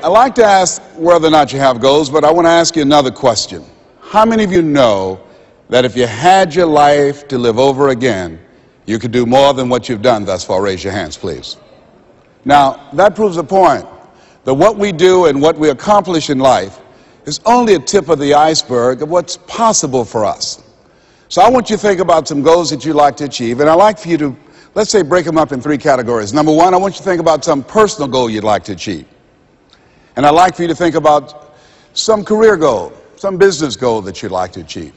I like to ask whether or not you have goals, but I want to ask you another question. How many of you know that if you had your life to live over again, you could do more than what you've done thus far? Raise your hands, please. Now, that proves the point that what we do and what we accomplish in life is only a tip of the iceberg of what's possible for us. So I want you to think about some goals that you'd like to achieve, and I'd like for you to, let's say, break them up in three categories. Number one, I want you to think about some personal goal you'd like to achieve. And I'd like for you to think about some career goal, some business goal that you'd like to achieve.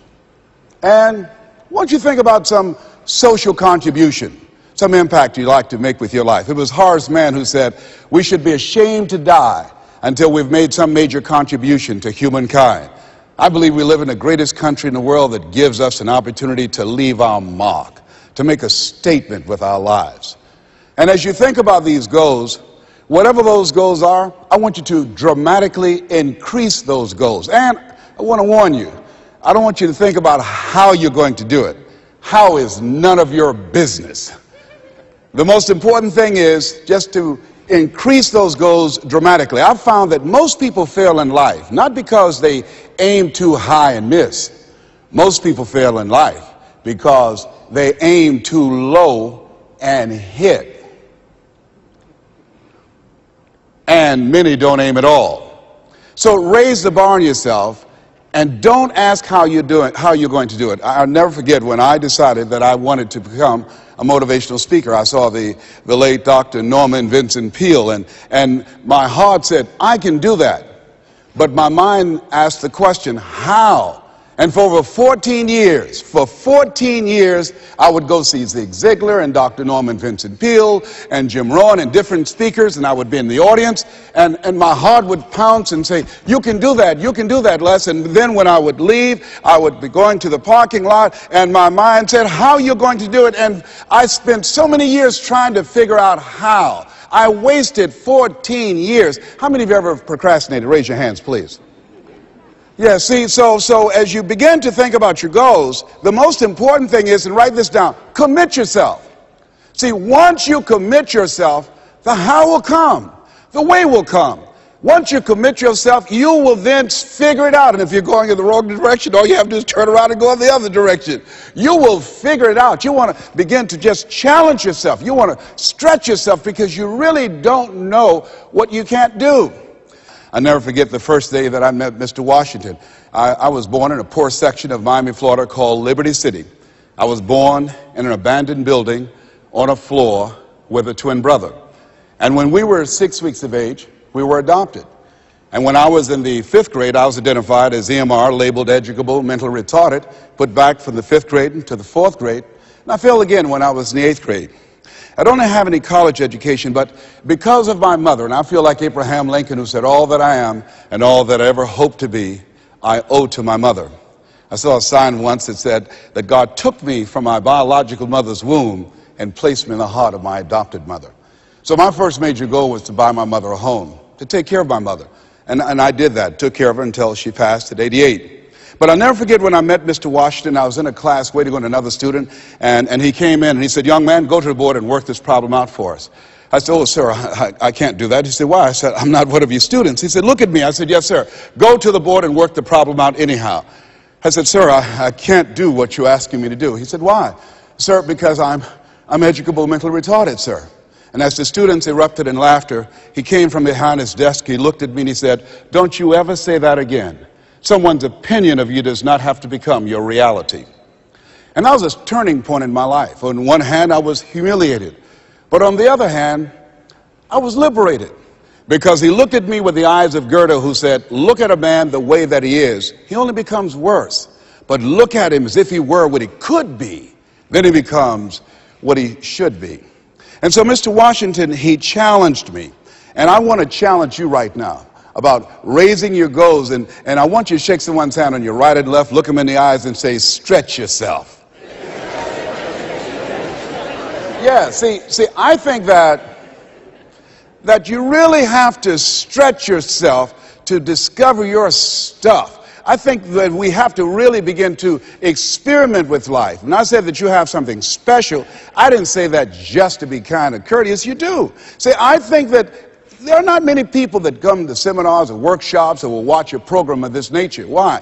And I want you to think about some social contribution, some impact you'd like to make with your life. It was Horace Mann who said, we should be ashamed to die until we've made some major contribution to humankind. I believe we live in the greatest country in the world that gives us an opportunity to leave our mark, to make a statement with our lives. And as you think about these goals, whatever those goals are, I want you to dramatically increase those goals. And I want to warn you, I don't want you to think about how you're going to do it. How is none of your business. The most important thing is just to increase those goals dramatically. I've found that most people fail in life, not because they aim too high and miss. Most people fail in life because they aim too low and hit. And many don't aim at all. So raise the bar on yourself and don't ask how you're going to do it. I'll never forget when I decided that I wanted to become a motivational speaker. I saw the late Dr. Norman Vincent Peale, and my heart said, I can do that. But my mind asked the question, how? And for over 14 years, I would go see Zig Ziglar and Dr. Norman Vincent Peale and Jim Rohn and different speakers, and I would be in the audience, and my heart would pounce and say, you can do that, Les. And then when I would leave, I would be going to the parking lot, and my mind said, how are you going to do it? And I spent so many years trying to figure out how. I wasted 14 years. How many of you ever procrastinated? Raise your hands, please. Yeah, see, so as you begin to think about your goals, the most important thing is, and write this down, commit yourself. See, once you commit yourself, the how will come, the way will come. Once you commit yourself, you will then figure it out. And if you're going in the wrong direction, all you have to do is turn around and go in the other direction. You will figure it out. You want to begin to just challenge yourself. You want to stretch yourself because you really don't know what you can't do. I'll never forget the first day that I met Mr. Washington. I was born in a poor section of Miami, Florida called Liberty City. I was born in an abandoned building on a floor with a twin brother. And when we were 6 weeks of age, we were adopted. And when I was in the 5th grade, I was identified as EMR, labeled educable, mentally retarded, put back from the 5th grade into the 4th grade. And I failed again when I was in the 8th grade. I don't have any college education, but because of my mother, and I feel like Abraham Lincoln, who said, all that I am and all that I ever hope to be, I owe to my mother. I saw a sign once that said that God took me from my biological mother's womb and placed me in the heart of my adopted mother. So my first major goal was to buy my mother a home, to take care of my mother. And I did that, took care of her until she passed at 88. But I'll never forget when I met Mr. Washington. I was in a class waiting on another student, and he came in and he said, young man, go to the board and work this problem out for us. I said, oh, sir, I can't do that. He said, why? I said, I'm not one of your students. He said, look at me. I said, yes, sir. Go to the board and work the problem out anyhow. I said, sir, I can't do what you're asking me to do. He said, why? Sir, because I'm educable, mentally retarded, sir. And as the students erupted in laughter, he came from behind his desk, he looked at me and he said, don't you ever say that again. Someone's opinion of you does not have to become your reality. And that was a turning point in my life. On one hand, I was humiliated. But on the other hand, I was liberated. Because he looked at me with the eyes of Goethe, who said, look at a man the way that he is. He only becomes worse. But look at him as if he were what he could be. Then he becomes what he should be. And so Mr. Washington, he challenged me. And I want to challenge you right now about raising your goals, and I want you to shake someone's hand on your right and left, look them in the eyes and say, stretch yourself. Yeah, see, I think that you really have to stretch yourself to discover your stuff. I think that we have to really begin to experiment with life. When I said that you have something special, I didn't say that just to be kind and courteous. You do. See, I think that There are not many people that come to seminars or workshops or will watch a program of this nature. Why?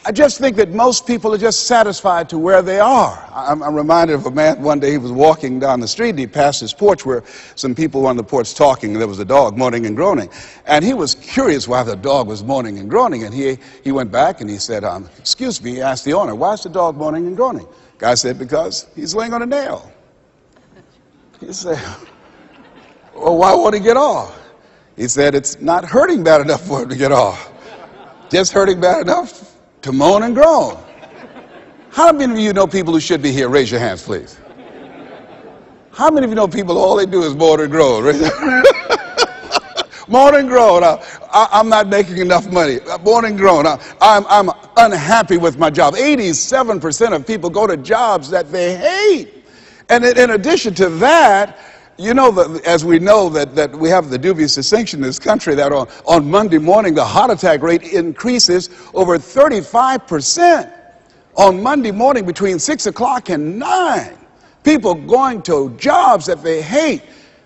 I just think that most people are just satisfied to where they are. I'm reminded of a man one day. He was walking down the street and he passed his porch where some people were on the porch talking, and there was a dog moaning and groaning. And he was curious why the dog was moaning and groaning. And he went back and he said, excuse me, he asked the owner, why is the dog moaning and groaning? Guy said, because he's laying on a nail. He said, well, why won't he get off? He said, it's not hurting bad enough for him to get off. Just hurting bad enough to moan and groan. How many of you know people who should be here? Raise your hands, please. How many of you know people, all they do is moan and groan? Moan and groan. I'm not making enough money. Moan and groan. I'm unhappy with my job. 87% of people go to jobs that they hate. And in addition to that, you know, as we know that we have the dubious distinction in this country that on Monday morning the heart attack rate increases over 35%. On Monday morning between 6 o'clock and 9, people going to jobs that they hate.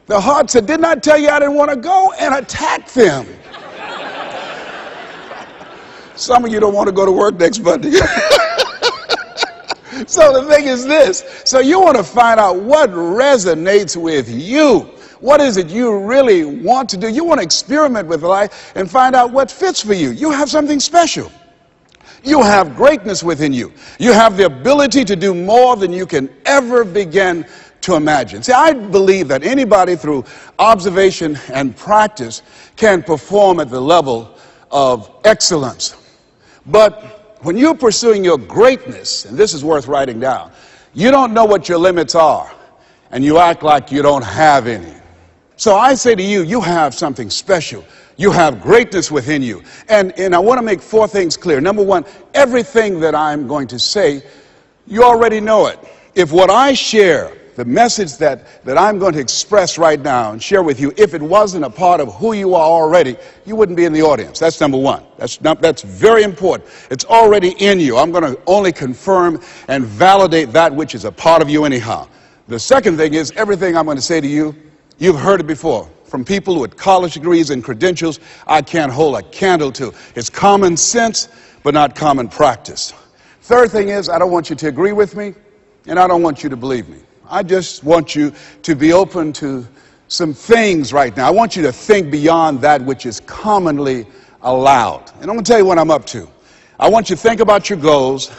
The heart said, didn't I tell you I didn't want to go? And attack them. Some of you don't want to go to work next Monday. So the thing is this. So you want to find out what resonates with you. What is it you really want to do? You want to experiment with life and find out what fits for you. You have something special. You have greatness within you. You have the ability to do more than you can ever begin to imagine. See, I believe that anybody through observation and practice can perform at the level of excellence. But when you're pursuing your greatness, and this is worth writing down, you don't know what your limits are, and you act like you don't have any. So I say to you, you have something special. You have greatness within you. And I want to make 4 things clear. Number 1, everything that I'm going to say, you already know it. If what I share, the message that I'm going to express right now and share with you, if it wasn't a part of who you are already, you wouldn't be in the audience. That's number 1. That's very important. It's already in you. I'm going to only confirm and validate that which is a part of you anyhow. The second thing is, everything I'm going to say to you, you've heard it before. From people with college degrees and credentials, I can't hold a candle to. It's common sense, but not common practice. Third thing is, I don't want you to agree with me, and I don't want you to believe me. I just want you to be open to some things right now. I want you to think beyond that which is commonly allowed. And I'm going to tell you what I'm up to. I want you to think about your goals,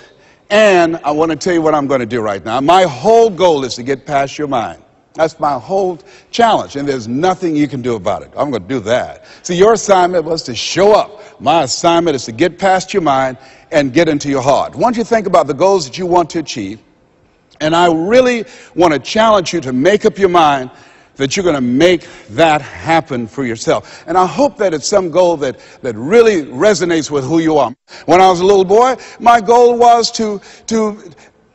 and I want to tell you what I'm going to do right now. My whole goal is to get past your mind. That's my whole challenge, and there's nothing you can do about it. I'm going to do that. See, your assignment was to show up. My assignment is to get past your mind and get into your heart. Once you think about the goals that you want to achieve, and I really want to challenge you to make up your mind that you're going to make that happen for yourself. And I hope that it's some goal that really resonates with who you are. When I was a little boy, my goal was to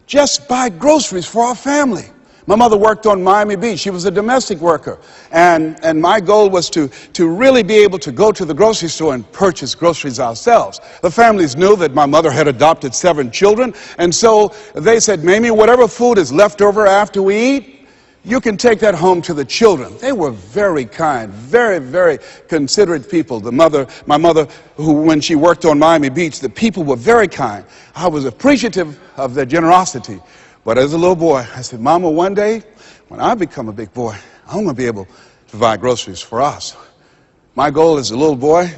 just buy groceries for our family. My mother worked on Miami Beach. She was a domestic worker. And my goal was to really be able to go to the grocery store and purchase groceries ourselves. The families knew that my mother had adopted 7 children. And so they said, Mamie, whatever food is left over after we eat, you can take that home to the children. They were very kind, very, very considerate people. My mother, who when she worked on Miami Beach, the people were very kind. I was appreciative of their generosity. But as a little boy, I said, Mama, one day, when I become a big boy, I'm going to be able to buy groceries for us. My goal as a little boy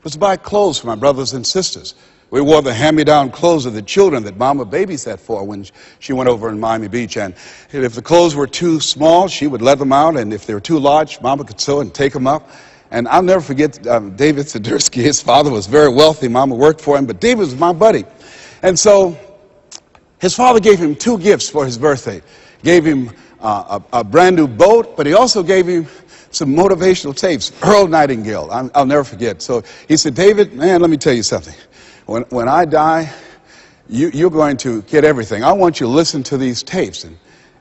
was to buy clothes for my brothers and sisters. We wore the hand-me-down clothes of the children that Mama babysat for when she went over in Miami Beach. And if the clothes were too small, she would let them out. And if they were too large, Mama could sew and take them up. And I'll never forget David Sidursky. His father was very wealthy. Mama worked for him, but David was my buddy. And so his father gave him 2 gifts for his birthday. Gave him a brand new boat, but he also gave him some motivational tapes. Earl Nightingale, I'll never forget. So he said, David, man, let me tell you something. When I die, you're going to get everything. I want you to listen to these tapes.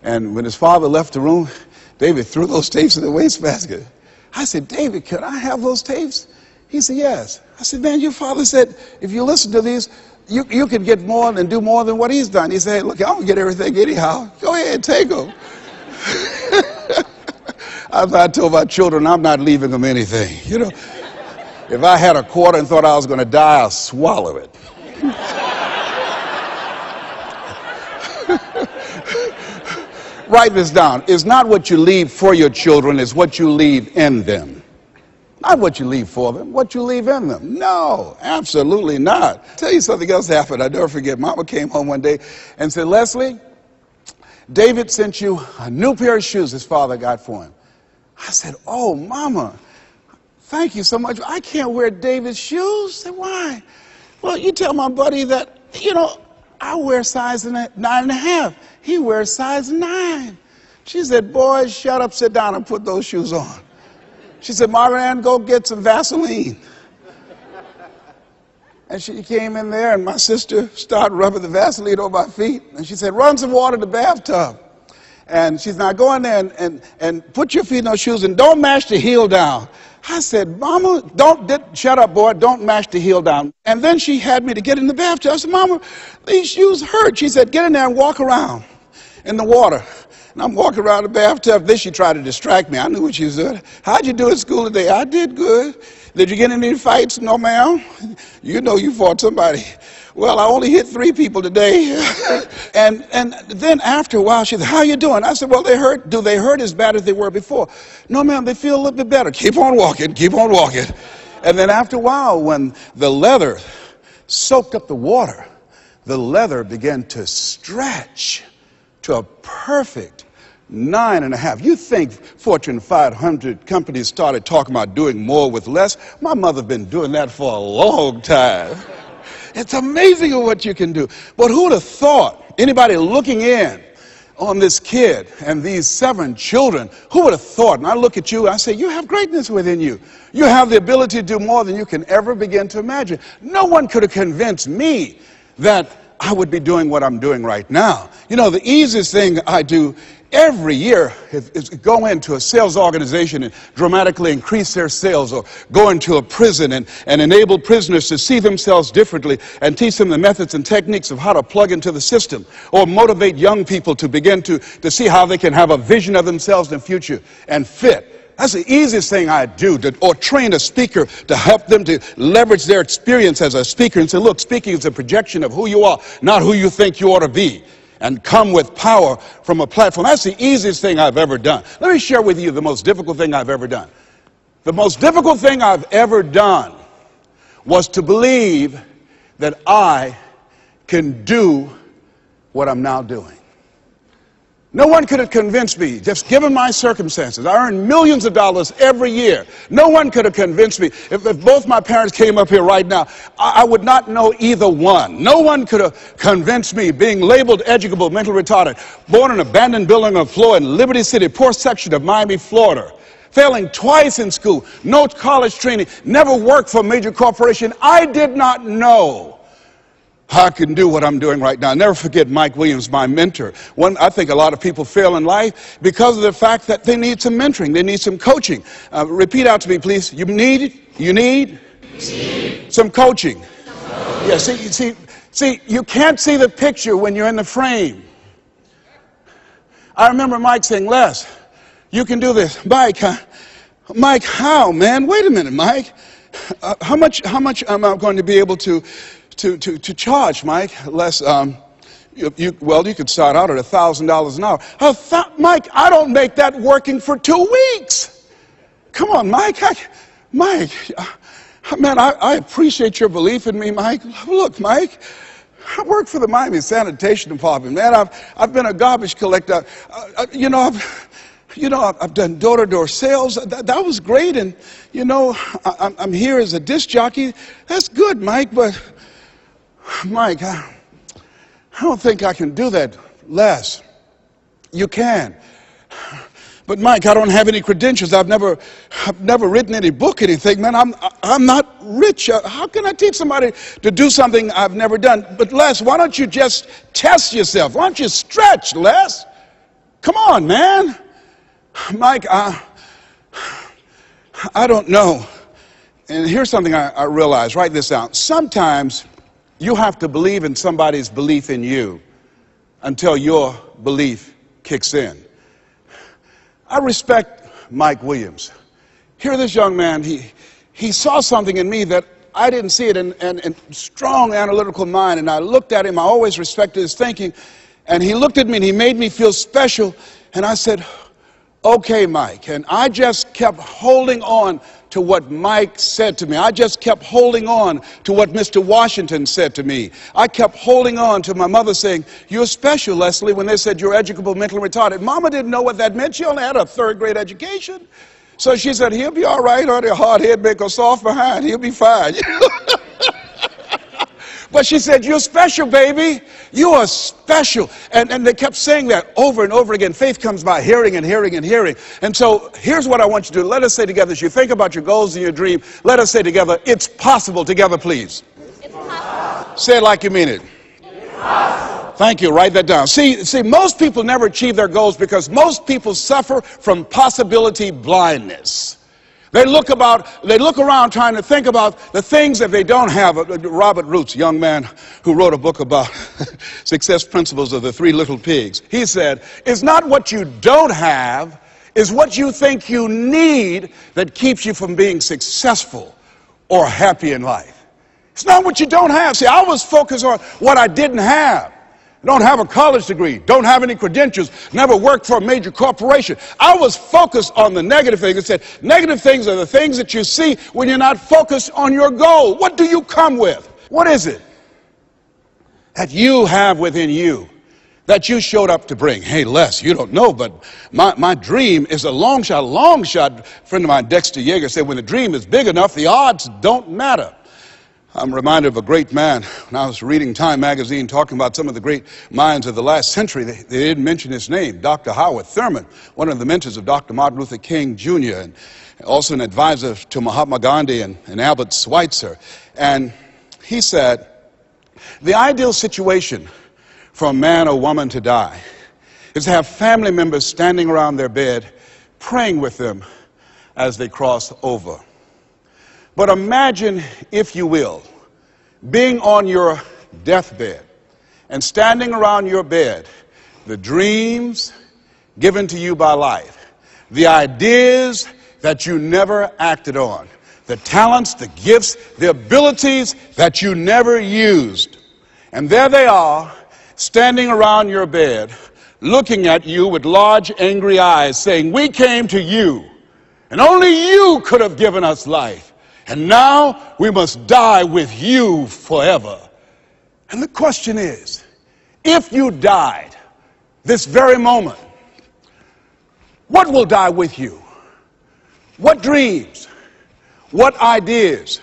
And when his father left the room, David threw those tapes in the wastebasket. I said, David, could I have those tapes? He said, yes. I said, man, your father said, if you listen to these, you can get more and do more than what he's done. He said, look, I'm going to get everything anyhow. Go ahead, take them. I told my children, I'm not leaving them anything. You know, if I had a quarter and thought I was going to die, I'll swallow it. Write this down. It's not what you leave for your children, it's what you leave in them. Not what you leave for them, what you leave in them. No, absolutely not. I'll tell you something else happened. I never forget. Mama came home one day and said, Leslie, David sent you a new pair of shoes his father got for him. I said, oh, Mama, thank you so much. I can't wear David's shoes. I said, why? Well, you tell my buddy that, you know, I wear size 9.5. He wears size 9. She said, boy, shut up, sit down, and put those shoes on. She said, Margaret Ann, go get some Vaseline. And she came in there, and my sister started rubbing the Vaseline on my feet. And she said, run some water in the bathtub. And she's now go in there and put your feet in those shoes and don't mash the heel down. I said, Mama, shut up, boy, don't mash the heel down. And then she had me to get in the bathtub. I said, Mama, these shoes hurt. She said, get in there and walk around in the water. And I'm walking around the bathtub. Then she tried to distract me. I knew what she was doing. How'd you do at school today? I did good. Did you get in any fights? No, ma'am. You know you fought somebody. Well, I only hit 3 people today. and then after a while, she said, how you doing? I said, well, they hurt. Do they hurt as bad as they were before? No, ma'am, they feel a little bit better. Keep on walking, keep on walking. And then after a while, when the leather soaked up the water, the leather began to stretch to a perfect 9.5. You think Fortune 500 companies started talking about doing more with less? My mother's been doing that for a long time. It's amazing what you can do. But who would have thought, anybody looking in on this kid and these 7 children, who would have thought? And I look at you, I say, you have greatness within you. You have the ability to do more than you can ever begin to imagine. No one could have convinced me that I would be doing what I'm doing right now. You know, the easiest thing I do every year is go into a sales organization and dramatically increase their sales, or go into a prison and enable prisoners to see themselves differently and teach them the methods and techniques of how to plug into the system, or motivate young people to begin to see how they can have a vision of themselves in the future and fit. That's the easiest thing I do, or train a speaker to help them to leverage their experience as a speaker and say, look, speaking is a projection of who you are, not who you think you ought to be, and come with power from a platform. That's the easiest thing I've ever done. Let me share with you the most difficult thing I've ever done. The most difficult thing I've ever done was to believe that I can do what I'm now doing. No one could have convinced me, just given my circumstances. I earn millions of dollars every year. No one could have convinced me. If both my parents came up here right now, I would not know either one. No one could have convinced me, being labeled educable, mental retarded, born in an abandoned building on the floor in Liberty City, poor section of Miami, Florida, failing twice in school, no college training, never worked for a major corporation. I did not know I can do what I'm doing right now. I'll never forget Mike Williams, my mentor. I think a lot of people fail in life because of the fact that they need some mentoring. They need some coaching. Repeat out to me, please. You need some coaching. Yeah, see, you can't see the picture when you're in the frame. I remember Mike saying, Les, you can do this. Mike, how, man? Wait a minute, Mike. How much am I going to be able to charge, Mike? Les, you could start out at $1,000 an hour. Mike, I don't make that working for 2 weeks. Come on, Mike. Man, I appreciate your belief in me, Mike. Look, Mike, I work for the Miami Sanitation Department, man. I've been a garbage collector. I've done door-to-door sales. That was great. And, I'm here as a disc jockey. That's good, Mike, but Mike, I don't think I can do that. Les, you can. But Mike, I don't have any credentials. I've never written any book, anything. Man, I'm not rich. How can I teach somebody to do something I've never done? But Les, why don't you just test yourself? Why don't you stretch, Les? Come on, man. Mike, I don't know. And here's something I realized. Write this down. Sometimes you have to believe in somebody's belief in you until your belief kicks in. I respect Mike Williams. Here, this young man, he saw something in me that I didn't see it, and strong analytical mind. And I looked at him. I always respected his thinking. And he looked at me and he made me feel special. And I said, okay, Mike. And I just kept holding on to what Mike said to me. I just kept holding on to what Mr. Washington said to me. I kept holding on to my mother saying, you're special, Leslie, when they said you're educable, mentally retarded. Mama didn't know what that meant. She only had a third-grade education. So she said, he'll be all right, or the hard head make a soft behind. He'll be fine. But she said, you're special, baby. You are special. And they kept saying that over and over again. Faith comes by hearing and hearing and hearing. And so here's what I want you to do. Let us say together, as you think about your goals and your dream, let us say together, it's possible. Together, please. It's possible. Say it like you mean it. It's possible. Thank you. Write that down. See, most people never achieve their goals because most people suffer from possibility blindness. They look around trying to think about the things that they don't have. Robert Roots, young man who wrote a book about success principles of the three little pigs. He said, it's not what you don't have, it's what you think you need that keeps you from being successful or happy in life. It's not what you don't have. See, I was focused on what I didn't have. I don't have a college degree, don't have any credentials, never worked for a major corporation. I was focused on the negative things. It said, negative things are the things that you see when you're not focused on your goal. What do you come with? What is it that you have within you that you showed up to bring? Hey, Les, you don't know, but my dream is a long shot. A friend of mine, Dexter Yeager, said, when the dream is big enough, the odds don't matter. I'm reminded of a great man when I was reading Time magazine talking about some of the great minds of the last century. They didn't mention his name, Dr. Howard Thurman, one of the mentors of Dr. Martin Luther King Jr., and also an advisor to Mahatma Gandhi and Albert Schweitzer. And he said, the ideal situation for a man or woman to die is to have family members standing around their bed praying with them as they cross over. But imagine, if you will, being on your deathbed and standing around your bed, the dreams given to you by life, the ideas that you never acted on, the talents, the gifts, the abilities that you never used. And there they are, standing around your bed, looking at you with large, angry eyes, saying, we came to you, and only you could have given us life. And now we must die with you forever. And the question is, if you died this very moment, what will die with you? What dreams? What ideas?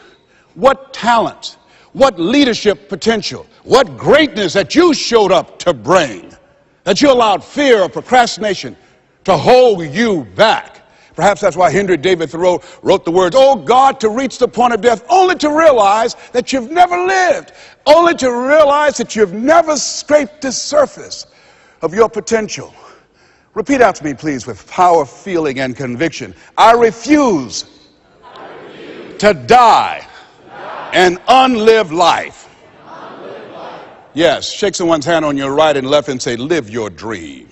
What talents? What leadership potential? What greatness that you showed up to bring? That you allowed fear or procrastination to hold you back? Perhaps that's why Henry David Thoreau wrote the words, oh God, to reach the point of death, only to realize that you've never lived, only to realize that you've never scraped the surface of your potential. Repeat after me, please, with power, feeling, and conviction. I refuse to die an unlived life. Yes, shake someone's hand on your right and left and say, live your dream.